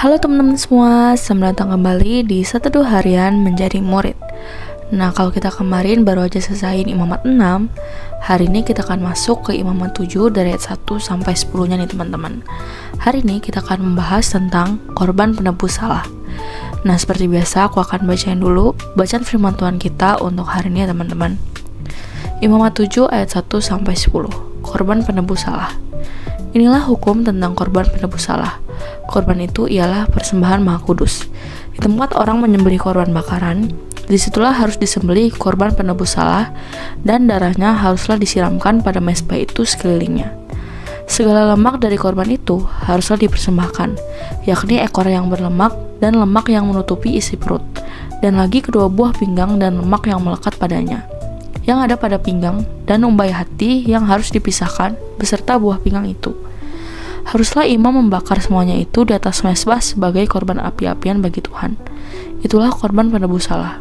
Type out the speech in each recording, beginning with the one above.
Halo teman-teman semua, selamat datang kembali di Seteduh Harian Menjadi Murid. Nah, kalau kita kemarin baru aja selesaiin imamat 6, hari ini kita akan masuk ke imamat 7 dari ayat 1 sampai 10-nya nih teman-teman. Hari ini kita akan membahas tentang korban penebus salah. Nah, seperti biasa aku akan bacain dulu bacaan firman Tuhan kita untuk hari ini ya teman-teman. Imamat 7 ayat 1 sampai 10, korban penebus salah. Inilah hukum tentang korban penebus salah. Korban itu ialah persembahan maha kudus. Di tempat orang menyembelih korban bakaran, disitulah harus disembelih korban penebus salah, dan darahnya haruslah disiramkan pada mezbah itu sekelilingnya. Segala lemak dari korban itu haruslah dipersembahkan, yakni ekor yang berlemak dan lemak yang menutupi isi perut, dan lagi kedua buah pinggang dan lemak yang melekat padanya, yang ada pada pinggang, dan umbai hati yang harus dipisahkan beserta buah pinggang itu. Haruslah imam membakar semuanya itu di atas mezbah sebagai korban api-apian bagi Tuhan. Itulah korban penebus salah.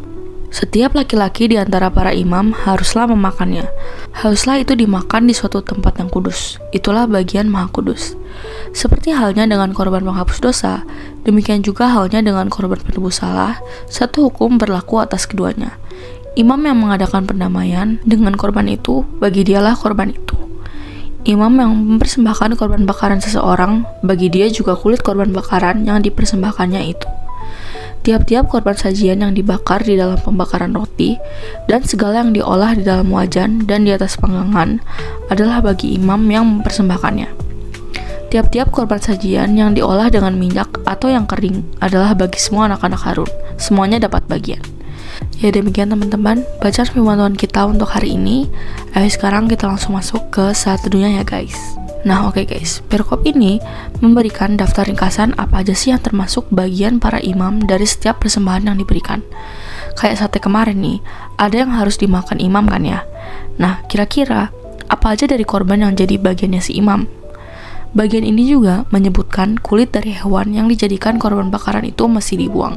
Setiap laki-laki di antara para imam haruslah memakannya. Haruslah itu dimakan di suatu tempat yang kudus. Itulah bagian maha kudus. Seperti halnya dengan korban penghapus dosa, demikian juga halnya dengan korban penebus salah, satu hukum berlaku atas keduanya. Imam yang mengadakan pendamaian dengan korban itu, bagi dialah korban itu. Imam yang mempersembahkan korban bakaran seseorang, bagi dia juga kulit korban bakaran yang dipersembahkannya itu. Tiap-tiap korban sajian yang dibakar di dalam pembakaran roti, dan segala yang diolah di dalam wajan dan di atas panggangan, adalah bagi imam yang mempersembahkannya. Tiap-tiap korban sajian yang diolah dengan minyak atau yang kering adalah bagi semua anak-anak Harun. Semuanya dapat bagian. Ya demikian teman-teman, bacaan firman Tuhan kita untuk hari ini. Ayo sekarang kita langsung masuk ke saat teduhnya ya guys. Nah oke guys, perkop ini memberikan daftar ringkasan apa aja sih yang termasuk bagian para imam dari setiap persembahan yang diberikan. Kayak sate kemarin nih, ada yang harus dimakan imam kan ya. Nah kira-kira apa aja dari korban yang jadi bagiannya si imam? Bagian ini juga menyebutkan kulit dari hewan yang dijadikan korban bakaran itu mesti dibuang.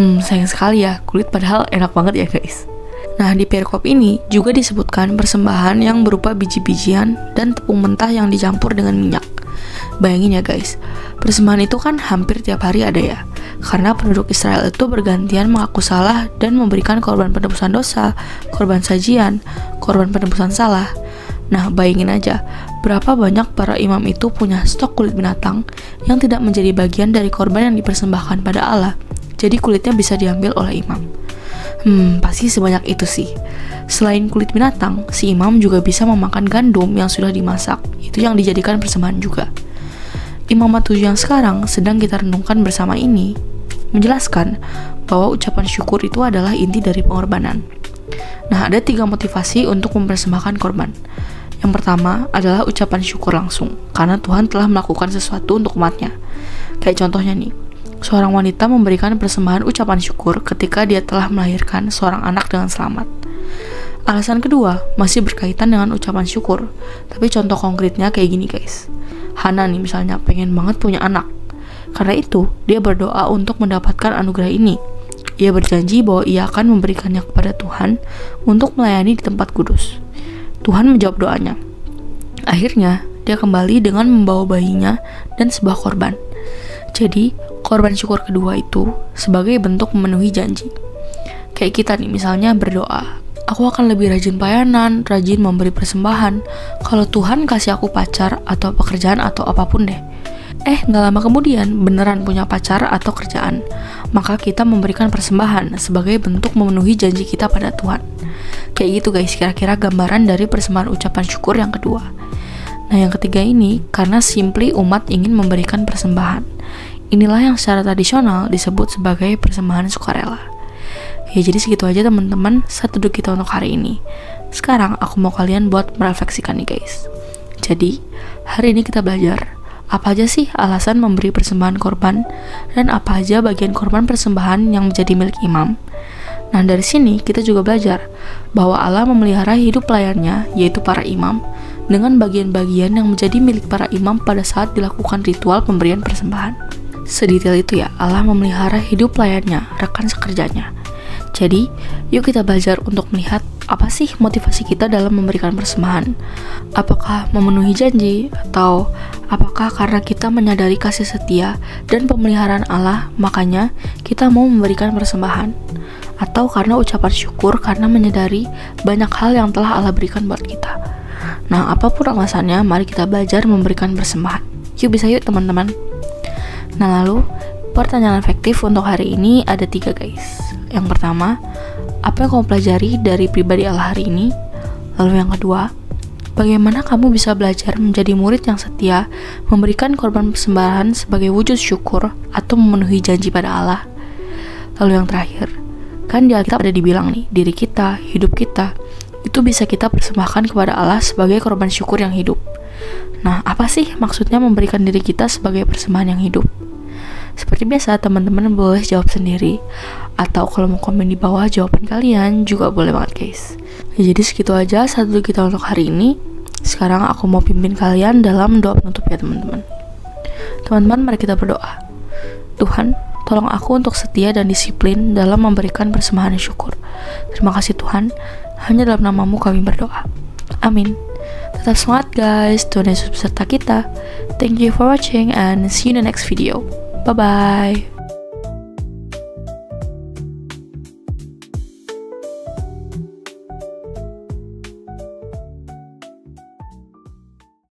Sayang sekali ya, kulit padahal enak banget ya guys. Nah, di perikop ini juga disebutkan persembahan yang berupa biji-bijian dan tepung mentah yang dicampur dengan minyak. Bayangin ya guys, persembahan itu kan hampir tiap hari ada ya, karena penduduk Israel itu bergantian mengaku salah dan memberikan korban penebusan dosa, korban sajian, korban penebusan salah. Nah, bayangin aja, berapa banyak para imam itu punya stok kulit binatang yang tidak menjadi bagian dari korban yang dipersembahkan pada Allah. Jadi kulitnya bisa diambil oleh imam. Pasti sebanyak itu sih. Selain kulit binatang, si imam juga bisa memakan gandum yang sudah dimasak. Itu yang dijadikan persembahan juga. Imamat 7 yang sekarang sedang kita renungkan bersama ini menjelaskan bahwa ucapan syukur itu adalah inti dari pengorbanan. Nah, ada 3 motivasi untuk mempersembahkan korban. Yang pertama adalah ucapan syukur langsung, karena Tuhan telah melakukan sesuatu untuk umatnya. Kayak contohnya nih, seorang wanita memberikan persembahan ucapan syukur ketika dia telah melahirkan seorang anak dengan selamat. Alasan kedua masih berkaitan dengan ucapan syukur, tapi contoh konkretnya kayak gini guys. Hana nih misalnya pengen banget punya anak. Karena itu, dia berdoa untuk mendapatkan anugerah ini. Ia berjanji bahwa ia akan memberikannya kepada Tuhan untuk melayani di tempat kudus. Tuhan menjawab doanya. Akhirnya, dia kembali dengan membawa bayinya dan sebuah korban. Jadi, korban syukur kedua itu sebagai bentuk memenuhi janji. Kayak kita nih misalnya berdoa, aku akan lebih rajin pelayanan, rajin memberi persembahan, kalau Tuhan kasih aku pacar atau pekerjaan atau apapun deh. Gak lama kemudian beneran punya pacar atau kerjaan, maka kita memberikan persembahan sebagai bentuk memenuhi janji kita pada Tuhan. Kayak gitu guys, kira-kira gambaran dari persembahan ucapan syukur yang kedua. Nah yang ketiga ini karena simply umat ingin memberikan persembahan. Inilah yang secara tradisional disebut sebagai persembahan sukarela. Ya jadi segitu aja teman-teman saat duduk kita untuk hari ini. Sekarang aku mau kalian buat merefleksikan nih guys. Jadi hari ini kita belajar apa aja sih alasan memberi persembahan korban, dan apa aja bagian korban persembahan yang menjadi milik imam. Nah dari sini kita juga belajar bahwa Allah memelihara hidup pelayannya, yaitu para imam, dengan bagian-bagian yang menjadi milik para imam pada saat dilakukan ritual pemberian persembahan. Sedetail itu ya, Allah memelihara hidup pelayannya, rekan sekerjanya. Jadi, yuk kita belajar untuk melihat apa sih motivasi kita dalam memberikan persembahan? Apakah memenuhi janji? Atau apakah karena kita menyadari kasih setia dan pemeliharaan Allah, makanya kita mau memberikan persembahan? Atau karena ucapan syukur karena menyadari banyak hal yang telah Allah berikan buat kita? Nah, apapun alasannya, mari kita belajar memberikan persembahan. Yuk teman-teman. Nah, lalu pertanyaan efektif untuk hari ini ada 3 guys. Yang pertama, apa yang kamu pelajari dari pribadi Allah hari ini? Lalu yang kedua, bagaimana kamu bisa belajar menjadi murid yang setia, memberikan korban persembahan sebagai wujud syukur atau memenuhi janji pada Allah? Lalu yang terakhir, kan di Alkitab ada dibilang nih, diri kita, hidup kita, itu bisa kita persembahkan kepada Allah sebagai korban syukur yang hidup. Nah, apa sih maksudnya memberikan diri kita sebagai persembahan yang hidup? Seperti biasa, teman-teman boleh jawab sendiri, atau kalau mau komen di bawah jawaban kalian juga boleh banget guys. Ya, jadi segitu aja satu kita untuk hari ini. Sekarang aku mau pimpin kalian dalam doa penutup ya teman-teman. Teman-teman, mari kita berdoa. Tuhan, tolong aku untuk setia dan disiplin dalam memberikan persembahan syukur. Terima kasih Tuhan, hanya dalam namamu kami berdoa. Amin. Tetap semangat guys, Tuhan Yesus beserta kita. Thank you for watching and see you in the next video. Bye-bye.